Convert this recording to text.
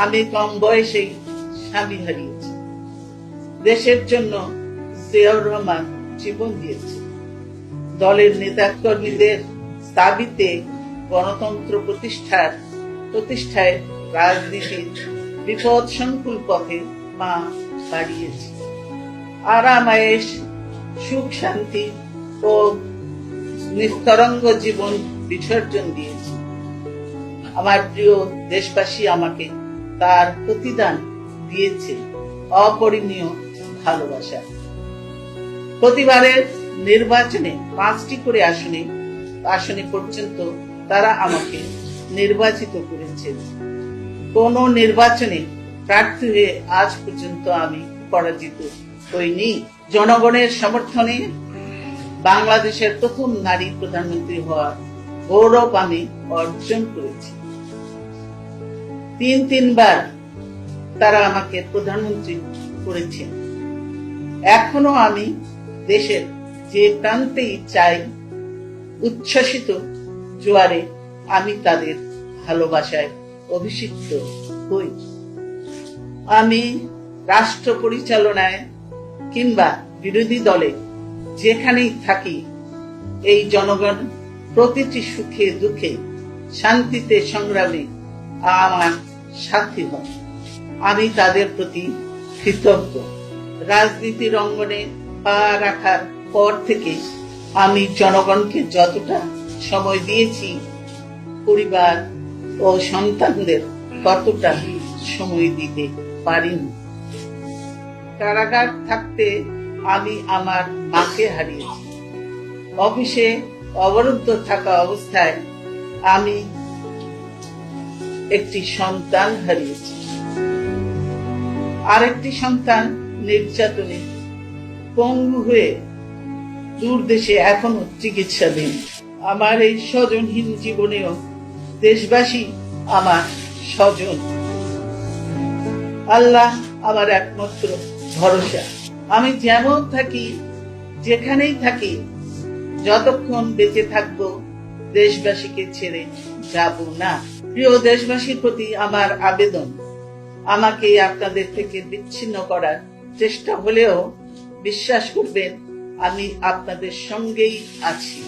আমি কম বয়সেই স্বামী হারিয়েছি। দেশের জন্য জিয়াউর রহমান জীবন দিয়েছে। দলের নেতা কর্মীদের দাবিতে গণতন্ত্র প্রতিষ্ঠায় রাজনীতির বিপদ সংকুল পথে মা বাড়িয়েছে। আরামায়েশ, সুখ শান্তি ও নিস্তরঙ্গ জীবন বিসর্জন দিয়েছে। আমার প্রিয় দেশবাসী আমাকে তার প্রতিদান দিয়েছে অপরিমেয় ভালোবাসা। প্রতিবারের নির্বাচনে 5টি করে আসনে পর্যন্ত তারা আমাকে নির্বাচিত করেছে। কোন নির্বাচনে প্রার্থী হয়ে আজ পর্যন্ত আমি পরাজিত হইনি। জনগণের সমর্থনে বাংলাদেশের প্রথম নারী প্রধানমন্ত্রী হওয়ার গৌরব আমি অর্জন করেছি। 3বার তারা আমাকে প্রধানমন্ত্রী করেছেন। এখনো আমি দেশের যে প্রান্তেই চাই, উচ্ছ্বসিত জোয়ারে আমি তাদের ভালোবাসায় অভিষিক্ত হই। আমি রাষ্ট্র পরিচালনায় কিংবা বিরোধী দলে যেখানেই থাকি, এই জনগণ প্রতিটি সুখে দুঃখে শান্তিতে সংগ্রামে আমার সাথী হয়। আমি তাদের প্রতি কৃতজ্ঞ। রাজনীতির অঙ্গনে পা রাখার পর থেকে আমি জনগণকে যতটা সময় দিয়েছি, পরিবার ও সন্তানদের ততটা সময় দিতে পারিনি। কারাগার থাকতে আমি আমার মাকে হারিয়েছি। অফিসে অবরুদ্ধ থাকা অবস্থায় আমি একটি সন্তান হারিয়েছি। আরেকটি সন্তান নির্যাতনে পঙ্গু হয়ে দূর দেশে এখনো চিকিৎসাধীন। আমার এই স্বজনহীন জীবনেও দেশবাসী আমার স্বজন। আল্লাহ আমার একমাত্র ভরসা। আমি যেমন থাকি, যেখানেই থাকি, যতক্ষণ বেঁচে থাকবো দেশবাসীকে ছেড়ে যাব না। প্রিয় দেশবাসীর প্রতি আমার আবেদন, আমাকে আপনাদের থেকে বিচ্ছিন্ন করার চেষ্টা হলেও বিশ্বাস করবেন আমি আপনাদের সঙ্গেই আছি।